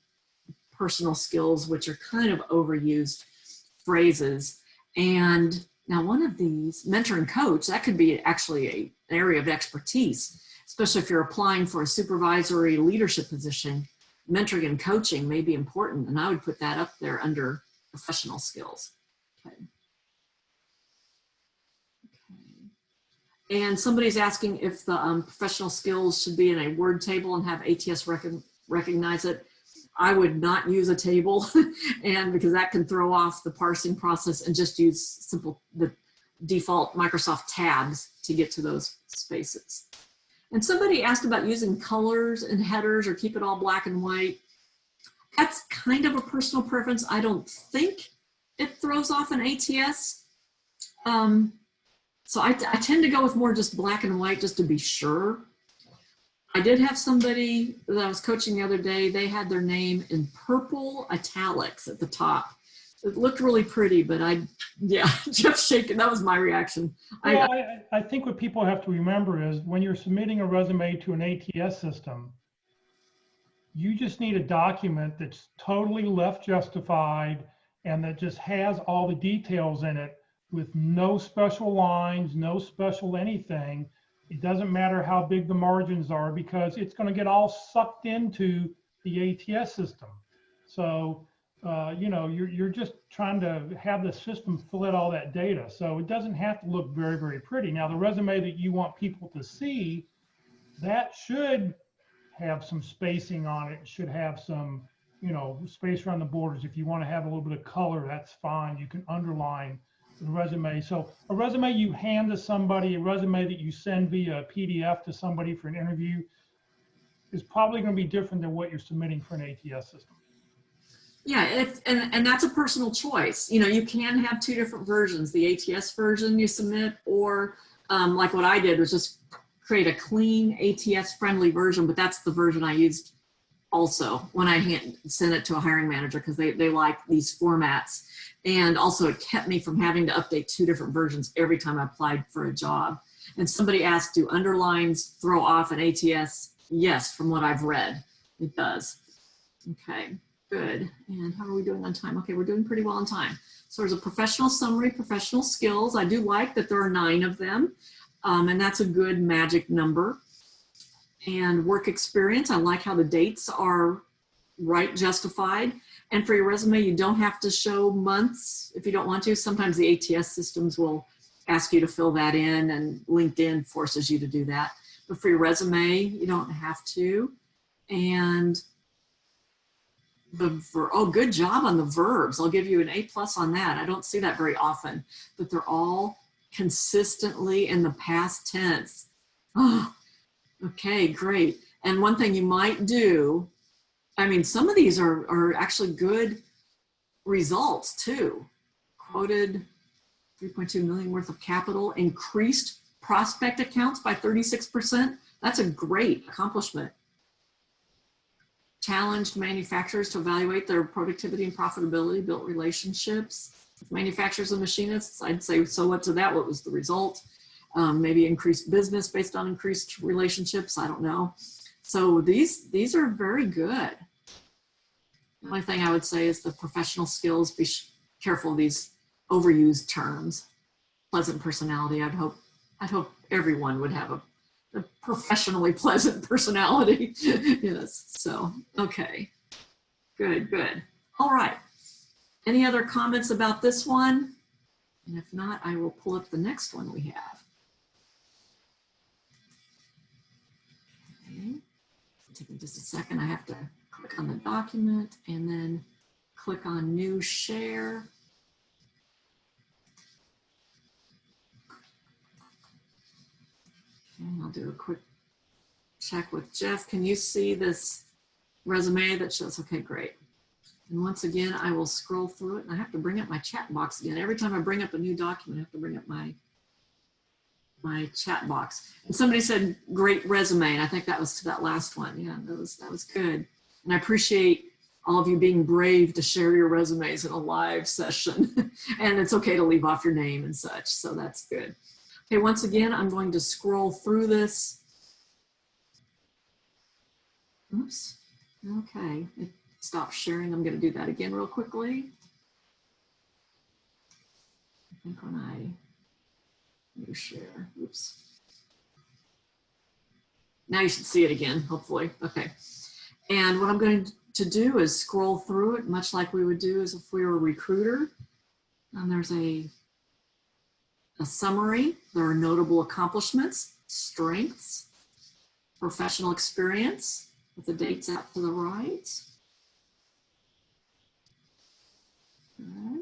personal skills, which are kind of overused phrases. And now one of these, mentor and coach, that could be actually an area of expertise, especially if you're applying for a supervisory leadership position. Mentoring and coaching may be important, and I would put that up there under professional skills. Okay. And somebody's asking if the professional skills should be in a word table and have ATS recognize it. I would not use a table, and because that can throw off the parsing process, and just use the default Microsoft tabs to get to those spaces. And somebody asked about using colors and headers or keep it all black and white. That's kind of a personal preference. I don't think it throws off an ATS. So I tend to go with more just black and white just to be sure. I did have somebody that I was coaching the other day, they had their name in purple italics at the top. It looked really pretty, but yeah, Jeff's shaking. That was my reaction. Well, I think what people have to remember is when you're submitting a resume to an ATS system, you just need a document that's totally left justified and that just has all the details in it with no special lines, no special anything. It doesn't matter how big the margins are because it's going to get all sucked into the ATS system. So, you know, you're just trying to have the system fill out all that data. So it doesn't have to look very, very pretty. Now, the resume that you want people to see, that should have some spacing on it. It should have some, you know, space around the borders. If you want to have a little bit of color, that's fine. You can underline the resume. So a resume you hand to somebody, a resume that you send via PDF to somebody for an interview, is probably going to be different than what you're submitting for an ATS system. Yeah, and that's a personal choice. You know, you can have two different versions, the ATS version you submit, or like what I did was just create a clean ATS friendly version, but that's the version I used also when I sent it to a hiring manager, because they like these formats. And also it kept me from having to update two different versions every time I applied for a job. And somebody asked, do underlines throw off an ATS? Yes, from what I've read, it does. Okay, good. And how are we doing on time? Okay, we're doing pretty well on time. So there's a professional summary, professional skills. I do like that there are 9 of them, and that's a good magic number. And work experience, I like how the dates are right, justified. And for your resume, you don't have to show months if you don't want to. Sometimes the ATS systems will ask you to fill that in, and LinkedIn forces you to do that. But for your resume, you don't have to. And oh, good job on the verbs. I'll give you an A+ on that. I don't see that very often, but they're all consistently in the past tense. Oh, okay, great. And one thing you might do, I mean, some of these are actually good results too. Quoted 3.2 million worth of capital, increased prospect accounts by 36%. That's a great accomplishment. Challenged manufacturers to evaluate their productivity and profitability, built relationships with manufacturers and machinists. I'd say, so what to that? What was the result? Maybe increased business based on increased relationships. I don't know. So these are very good. The only thing I would say is the professional skills, be careful of these overused terms. Pleasant personality. I'd hope everyone would have a professionally pleasant personality. Yes. So, okay. Good. All right. Any other comments about this one? And if not, I will pull up the next one we have. Okay. Take me just a second. I have to click on the document and then click on new share. And I'll do a quick check with Jeff. Can you see this resume that shows? Okay, great. And once again, I will scroll through it, and I have to bring up my chat box again. Every time I bring up a new document, I have to bring up my chat box. And somebody said, great resume. And I think that was to that last one. Yeah, that was good. And I appreciate all of you being brave to share your resumes in a live session. And it's okay to leave off your name and such. So that's good. Okay, once again, I'm going to scroll through this. Oops. Okay, it stopped sharing. I'm going to do that again real quickly. I think when I new share, oops. Now you should see it again, hopefully. Okay. And what I'm going to do is scroll through it, much like we would do as if we were a recruiter. And there's a summary. There are notable accomplishments, strengths, professional experience, with the dates out to the right. Okay.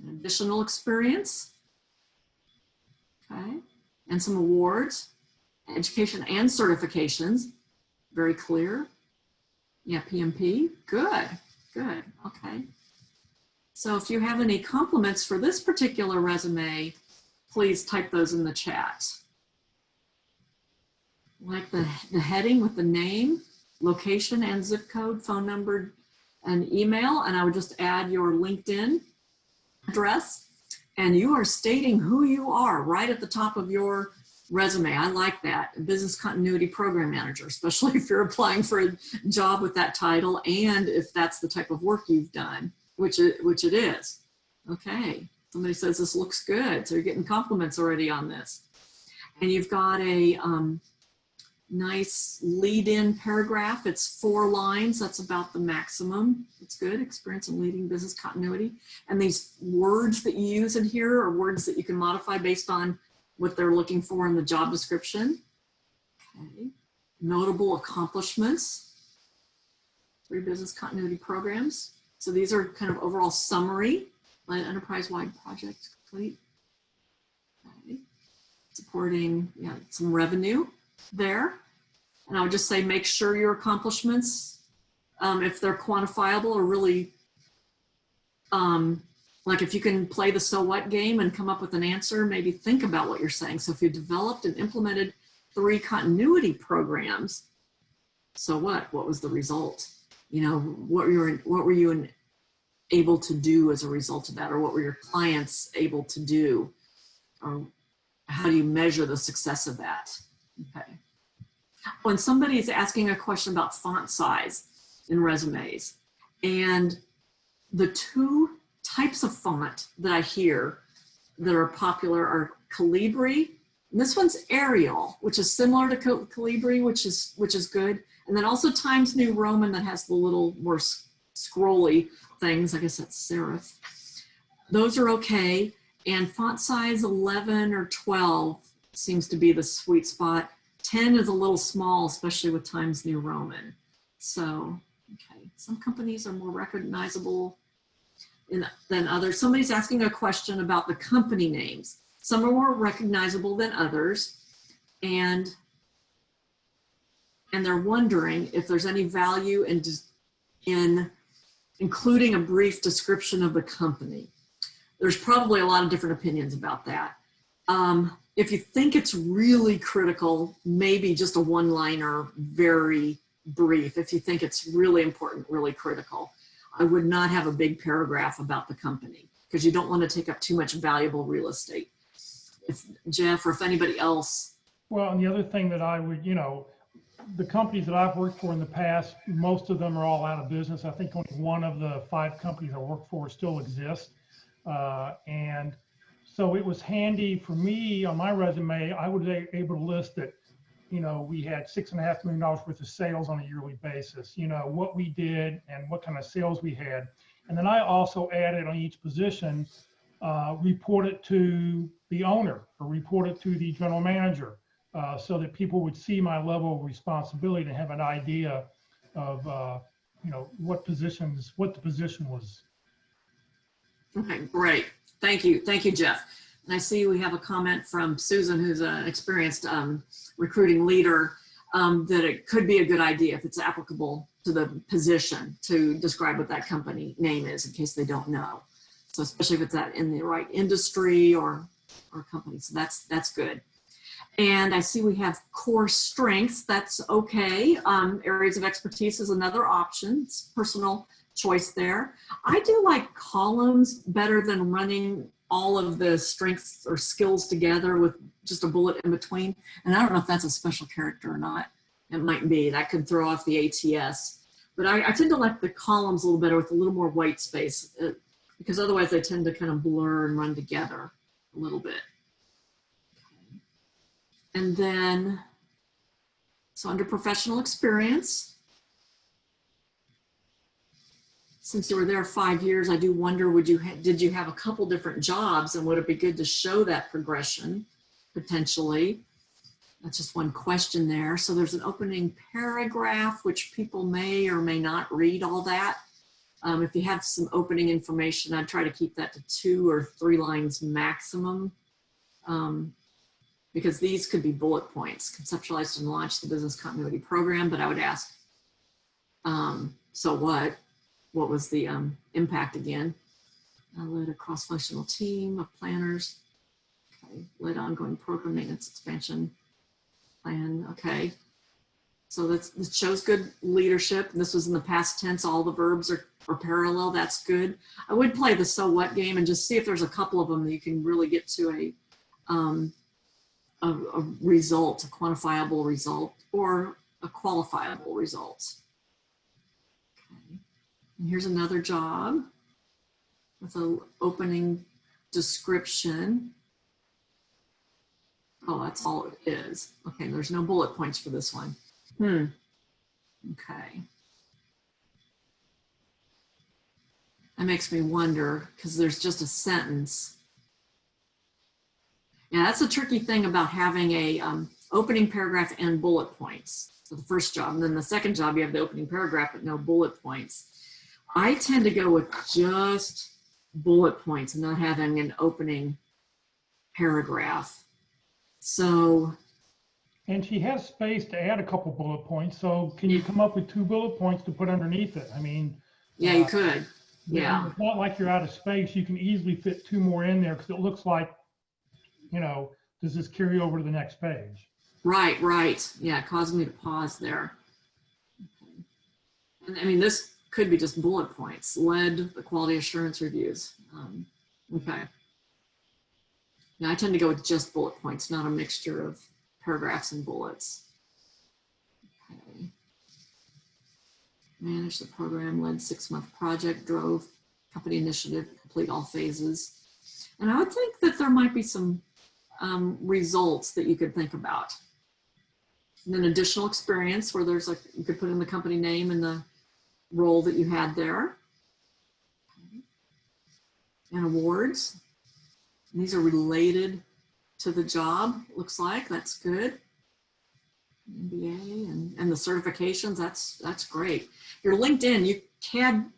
An additional experience. Okay. And some awards, education and certifications. Very clear. Yeah, PMP. Good. Okay. So if you have any compliments for this particular resume, please type those in the chat. Like the heading with the name, location and zip code, phone number, and email, and I would just add your LinkedIn address, and you are stating who you are right at the top of your resume. I like that. Business continuity program manager, especially if you're applying for a job with that title, and if that's the type of work you've done, which it is. Okay, somebody says this looks good, so you're getting compliments already on this. And you've got a nice lead-in paragraph. It's 4 lines. That's about the maximum. It's good. Experience in leading business continuity. And these words that you use in here are words that you can modify based on what they're looking for in the job description. Okay. Notable accomplishments. 3 business continuity programs. So these are kind of overall summary. An enterprise-wide project complete. Okay. Supporting some revenue there. And I would just say, make sure your accomplishments, if they're quantifiable, are really, like if you can play the so what game and come up with an answer, maybe think about what you're saying. So if you developed and implemented 3 continuity programs, so what was the result? You know, what were you able to do as a result of that? Or what were your clients able to do? Or how do you measure the success of that? Okay. When somebody is asking a question about font size in resumes, and the 2 types of font that I hear that are popular are Calibri, and this one's Arial, which is similar to Calibri, which is good, and then also Times New Roman that has the little more scrolly things. I guess that's serif. Those are okay, and font size 11 or 12 seems to be the sweet spot. 10 is a little small, especially with Times New Roman. So, okay, some companies are more recognizable than others. Somebody's asking a question about the company names. Some are more recognizable than others, and they're wondering if there's any value in including a brief description of the company. There's probably a lot of different opinions about that. If you think it's really critical, maybe just a one-liner, very brief. If you think it's really important, really critical, I would not have a big paragraph about the company because you don't want to take up too much valuable real estate. If Jeff or if anybody else. Well, and the other thing that I would, you know, the companies that I've worked for in the past, most of them are all out of business. I think only one of the 5 companies I work for still exists. And so it was handy for me on my resume. I was able to list that, you know, we had $6.5 million worth of sales on a yearly basis, you know, what we did and what kind of sales we had. And then I also added on each position, report it to the owner or report it to the general manager, so that people would see my level of responsibility and have an idea of, you know, what the position was. Okay, great. Thank you. Thank you, Jeff. And I see we have a comment from Susan, who's an experienced recruiting leader, that it could be a good idea if it's applicable to the position to describe what that company name is in case they don't know. So especially if it's in the right industry or company. So that's good. And I see we have core strengths. That's okay. Areas of expertise is another option. It's personal choice there. I do like columns better than running all of the strengths or skills together with just a bullet in between. And I don't know if that's a special character or not. It might be. That could throw off the ATS. But I tend to like the columns a little better with a little more white space because otherwise they tend to kind of blur and run together a little bit. And then, so under professional experience, since you were there 5 years, I do wonder, did you have a couple different jobs, and would it be good to show that progression potentially? That's just one question there. So there's an opening paragraph, which people may or may not read all that. If you have some opening information, I'd try to keep that to 2 or 3 lines maximum. Because these could be bullet points, conceptualized and launched the business continuity program, but I would ask, so what was the impact again? I led a cross-functional team of planners, okay, led ongoing program maintenance expansion plan, okay. So this shows good leadership. This was in the past tense, all the verbs are parallel, that's good. I would play the so what game and just see if there's a couple of them that you can really get to a result, a quantifiable result, or a qualifiable result. Okay. And here's another job with an opening description. Oh, that's all it is. Okay, there's no bullet points for this one. Okay. That makes me wonder, because there's just a sentence. Yeah, that's a tricky thing about having a opening paragraph and bullet points. So the first job, and then the second job, you have the opening paragraph but no bullet points. I tend to go with just bullet points and not having an opening paragraph. So, And she has space to add a couple bullet points. So can you come up with 2 bullet points to put underneath it? I mean, Yeah, you could. Yeah. it's not like you're out of space. You can easily fit 2 more in there because it looks like, does this carry over to the next page? Right, right. Yeah, it caused me to pause there. And I mean, this could be just bullet points, led the quality assurance reviews. Okay. Now I tend to go with just bullet points, not a mixture of paragraphs and bullets. Okay. Manage the program, led 6-month project, drove company initiative, complete all phases. And I would think that there might be some results that you could think about. And then additional experience where there's you could put in the company name and the role that you had there. And awards. And these are related to the job, looks like. That's good. MBA and the certifications, that's great. Your LinkedIn, you can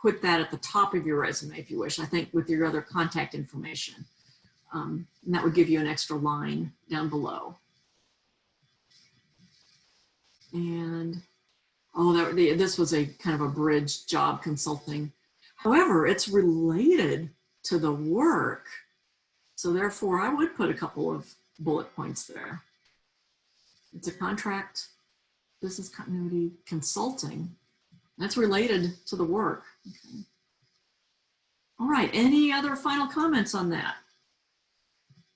put that at the top of your resume if you wish, I think, with your other contact information. And that would give you an extra line down below. And this was a kind of a bridge job consulting. However, it's related to the work. So therefore I would put a couple of bullet points there. It's a contract business continuity consulting. That's related to the work. Okay. All right, any other final comments on that?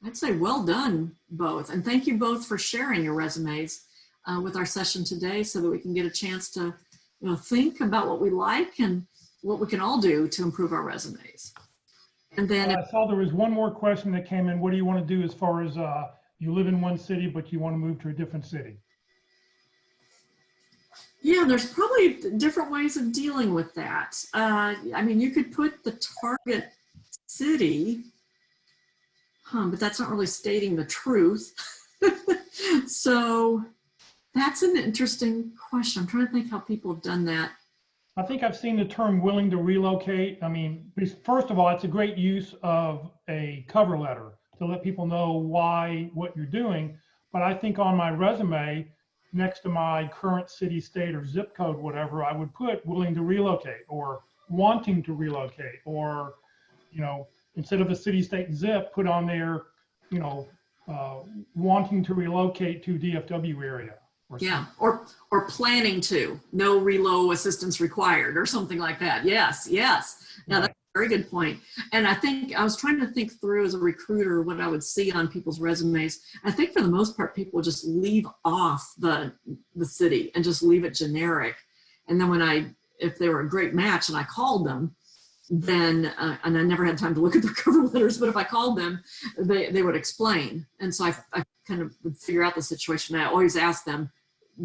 I'd say well done, both. And thank you both for sharing your resumes with our session today so that we can get a chance to think about what we like and what we can all do to improve our resumes. And then I saw there was one more question that came in. What do you want to do as far as you live in one city, but you want to move to a different city? Yeah, there's probably different ways of dealing with that. I mean, you could put the target city, but that's not really stating the truth. So that's an interesting question. I'm trying to think how people have done that. I think I've seen the term willing to relocate. I mean, first of all, it's a great use of a cover letter to let people know what you're doing. But I think on my resume, next to my current city, state, or zip code, whatever, I would put willing to relocate or wanting to relocate, or, instead of a city, state, and zip, put on there, wanting to relocate to DFW area. Yeah, or planning to, no relo assistance required or something like that. Yes, yes. Now that's a very good point. And I think I was trying to think through as a recruiter what I would see on people's resumes. I think for the most part, people just leave off the city and just leave it generic. And then if they were a great match and I called them, then, and I never had time to look at their cover letters, but if I called them, they would explain. And so I kind of would figure out the situation. I always ask them,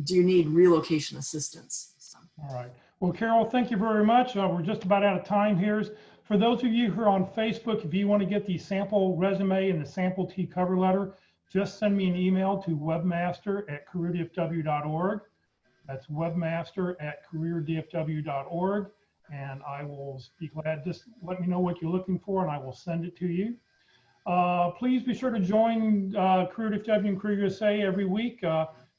do you need relocation assistance? So. All right. Well, Carol, thank you very much. We're just about out of time here. For those of you who are on Facebook, if you want to get the sample resume and the sample T cover letter, just send me an email to webmaster@careerdfw.org. That's webmaster@careerdfw.org. And I will be glad. Just let me know what you're looking for and I will send it to you. Please be sure to join Career DFW and Career USA every week.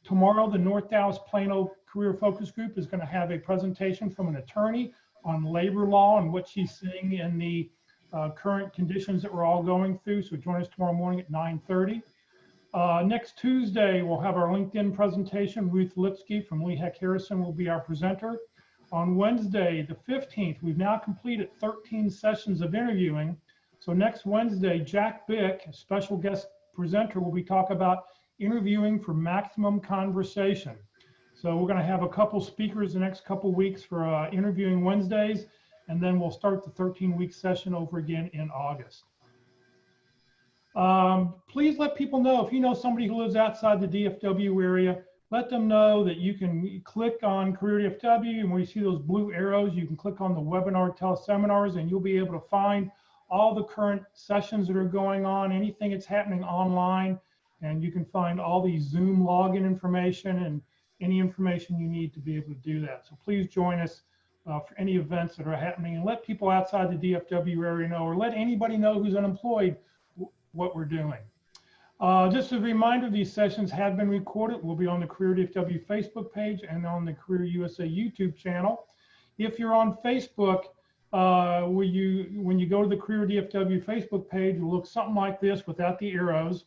Tomorrow, the North Dallas Plano Career Focus Group is going to have a presentation from an attorney on labor law and what she's seeing in the current conditions that we're all going through. So join us tomorrow morning at 9:30. Next Tuesday, we'll have our LinkedIn presentation. Ruth Lipsky from Lee Heck Harrison will be our presenter. On Wednesday, the 15th, we've now completed 13 sessions of interviewing. So next Wednesday, Jack Bick, a special guest presenter, will be talking about interviewing for maximum conversation. So we're going to have a couple speakers the next couple weeks for interviewing Wednesdays, and then we'll start the 13-week session over again in August. Please let people know, if you know somebody who lives outside the DFW area, let them know that you can click on Career DFW, and when you see those blue arrows, you can click on the webinar teleseminars, and you'll be able to find all the current sessions that are going on, anything that's happening online, and you can find all the Zoom login information and any information you need to be able to do that. So please join us for any events that are happening, and let people outside the DFW area know, or let anybody know who's unemployed what we're doing. Just a reminder, these sessions have been recorded. Will be on the Career DFW Facebook page and on the Career USA YouTube channel. If you're on Facebook, when you go to the Career DFW Facebook page, it will look something like this without the arrows.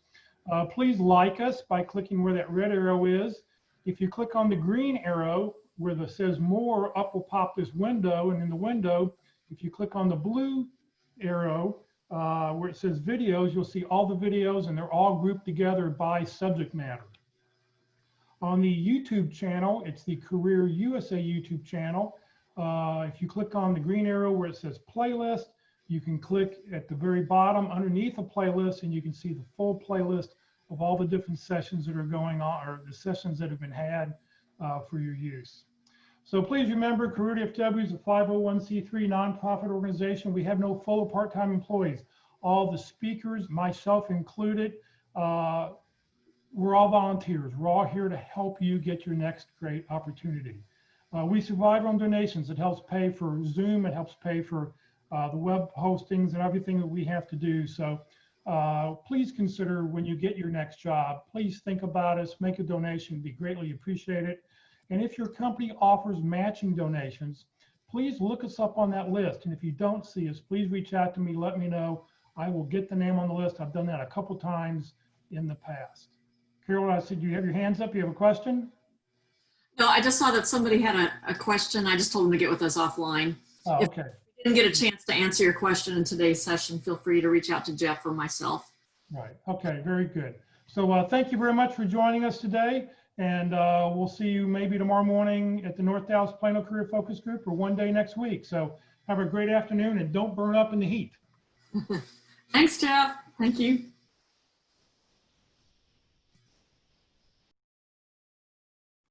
Please like us by clicking where that red arrow is. If you click on the green arrow where it says more, up will pop this window, and in the window, if you click on the blue arrow where it says videos, you'll see all the videos, and they're all grouped together by subject matter. On the YouTube channel, it's the Career USA YouTube channel. If you click on the green arrow where it says playlist, you can click at the very bottom underneath a playlist, and you can see the full playlist of all the different sessions that are going on, or the sessions that have been had for your use. So please remember, Career DFW is a 501c3 nonprofit organization. We have no full or part-time employees. All the speakers, myself included, we're all volunteers. We're all here to help you get your next great opportunity. We survive on donations. It helps pay for Zoom. It helps pay for the web hostings and everything that we have to do. So please consider, when you get your next job, please think about us, make a donation, be greatly appreciated. And if your company offers matching donations, please look us up on that list. And if you don't see us, please reach out to me, let me know. I will get the name on the list. I've done that a couple times in the past. Carol, I said you have your hands up. You have a question? No, I just saw that somebody had a question. I just told them to get with us offline. Oh, If okay. you didn't get a chance to answer your question in today's session, feel free to reach out to Jeff or myself. Right. Okay. Very good. So thank you very much for joining us today. And we'll see you maybe tomorrow morning at the North Dallas Plano Career Focus Group, or one day next week. So have a great afternoon, and don't burn up in the heat. Thanks, Jeff. Thank you.